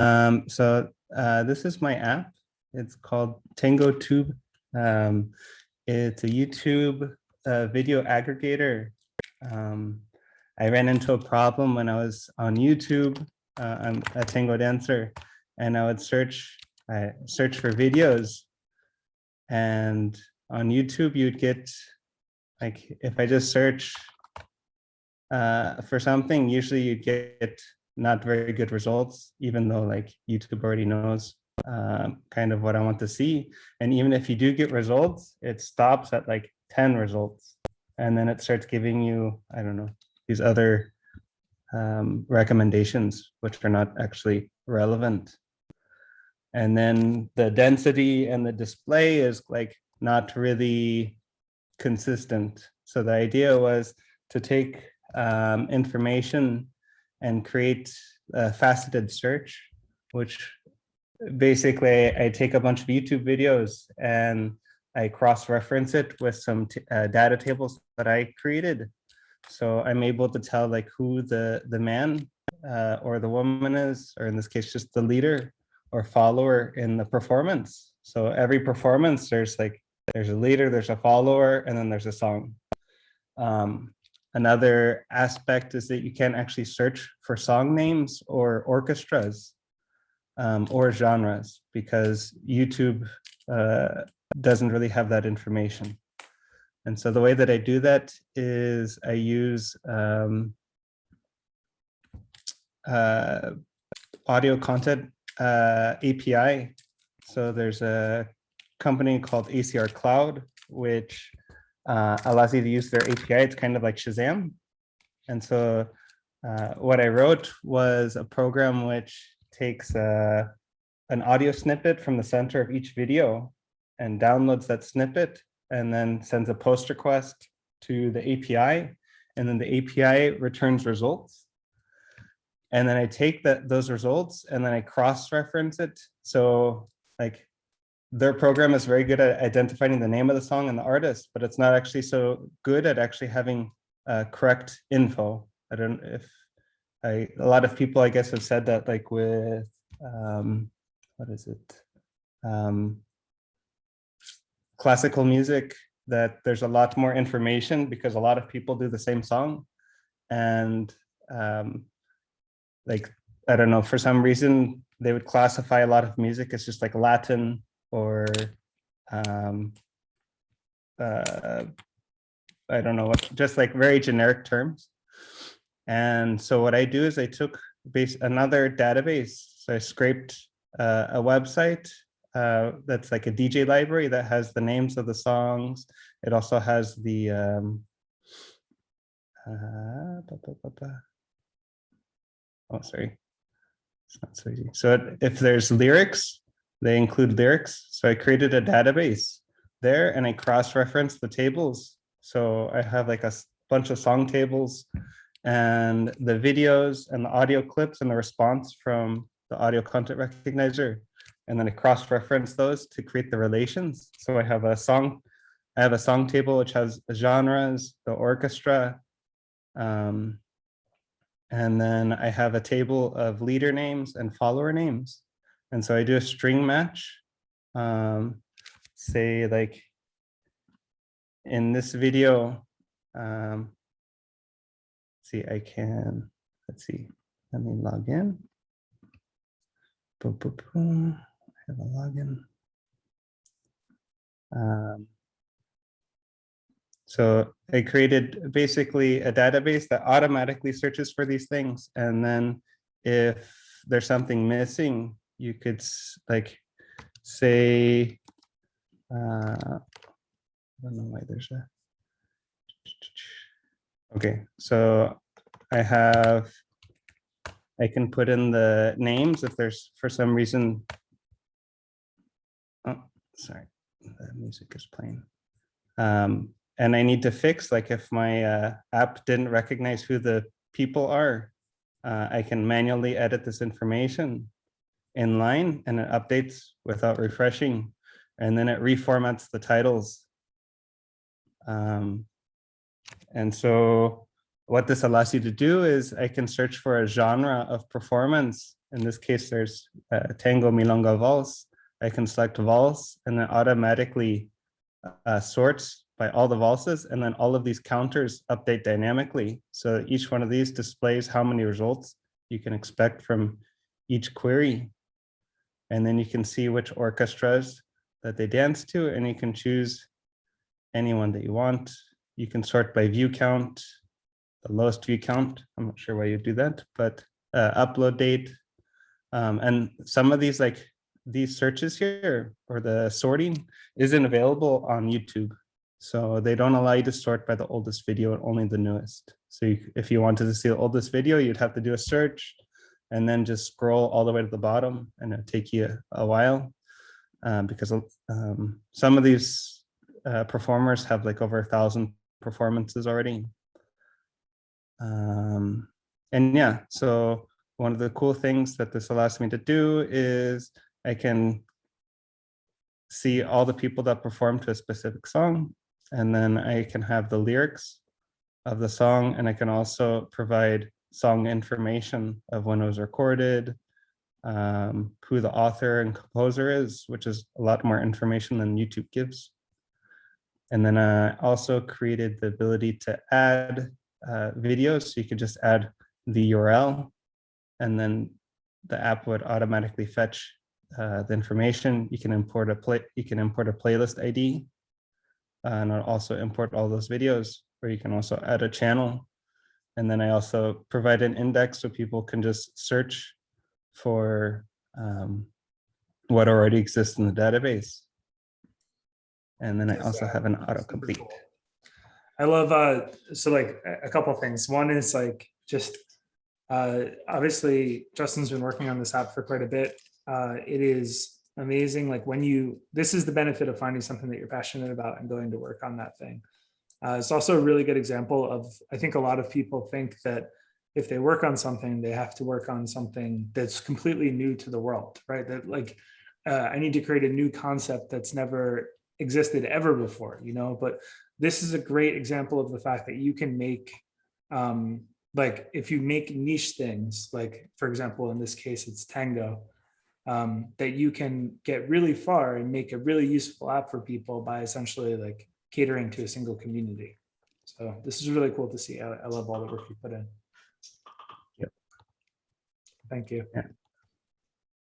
This is my app. It's called Tango Tube. It's a YouTube video aggregator. I ran into a problem when I was on YouTube. I'm a tango dancer, and I would search for videos. And on YouTube, you'd get, like, if I just search for something, usually you'd get not very good results, even though like YouTube already knows kind of what I want to see. And even if you do get results, it stops at like 10 results. And then it starts giving you, I don't know, these other recommendations, which are not actually relevant. And then the density and the display is like not really consistent. So the idea was to take information and create a faceted search, which basically I take a bunch of YouTube videos and I cross-reference it with some data tables that I created. So I'm able to tell like who the man or the woman is, or in this case, just the leader or follower in the performance. So every performance, there's a leader, there's a follower, and then there's a song. Another aspect is that you can actually search for song names or orchestras or genres, because YouTube doesn't really have that information. And so the way that I do that is I use audio content API. So there's a company called ACR Cloud, which allows you to use their API. It's kind of like Shazam. And so what I wrote was a program which takes an audio snippet from the center of each video and downloads that snippet and then sends a post request to the API. And then the API returns results. And then I take those results and then I cross-reference it. So like their program is very good at identifying the name of the song and the artist, but it's not actually so good at actually having correct info. I don't know if a lot of people, I guess, have said that, like with, what is it? Classical music, that there's a lot more information because a lot of people do the same song. And like, I don't know, for some reason, they would classify a lot of music as just like Latin or I don't know what, just like very generic terms. And so what I do is I took another database. So I scraped a website that's like a DJ library that has the names of the songs. It also has the oh, sorry, it's not so easy. So if there's lyrics, they include lyrics. So I created a database there and I cross-referenced the tables. So I have like a bunch of song tables and the videos and the audio clips and the response from the audio content recognizer. And then I cross-reference those to create the relations. So I have a song table which has the genres, the orchestra, and then I have a table of leader names and follower names. And so I do a string match. Say like in this video, see, I can, let's see, let me log in. Boom, boom, boom. I have a login. So I created basically a database that automatically searches for these things. And then if there's something missing, you could like say, I don't know why there's a, okay, so I can put in the names if there's, for some reason, oh, sorry, the music is playing. And I need to fix, like if my app didn't recognize who the people are, I can manually edit this information in line and it updates without refreshing. And then it reformats the titles. And so what this allows you to do is I can search for a genre of performance In this case, there's Tango Milonga Vals. I can select Vals and then automatically sorts by all the valses, and then all of these counters update dynamically. So each one of these displays how many results you can expect from each query. And then you can see which orchestras that they dance to, and you can choose any one that you want. You can sort by view count, the lowest view count. I'm not sure why you do that, but upload date. And some of these, like these searches here, or the sorting isn't available on YouTube. So they don't allow you to sort by the oldest video and only the newest. So if you wanted to see the oldest video, you'd have to do a search and then just scroll all the way to the bottom, and it'll take you a while because some of these performers have like over 1,000 performances already. And yeah, so one of the cool things that this allows me to do is I can see all the people that perform to a specific song, and then I can have the lyrics of the song, and I can also provide song information of when it was recorded, who the author and composer is, which is a lot more information than YouTube gives. And then I also created the ability to add videos, so you could just add the URL, and then the app would automatically fetch the information. You can import a playlist ID, and I'll also import all those videos, or you can also add a channel. And then I also provide an index so people can just search for what already exists in the database. And then I also have an autocomplete. Cool. I love, so like a couple of things. One is like just, obviously Justin's been working on this app for quite a bit. It is amazing. Like this is the benefit of finding something that you're passionate about and going to work on that thing. It's also a really good example of, I think a lot of people think that if they work on something, they have to work on something that's completely new to the world, right? That like, I need to create a new concept that's never existed ever before, but this is a great example of the fact that you can make, like if you make niche things, like for example, in this case, it's tango, that you can get really far and make a really useful app for people by essentially like catering to a single community. So this is really cool to see. I love all the work you put in. Yep. Thank you. Yeah.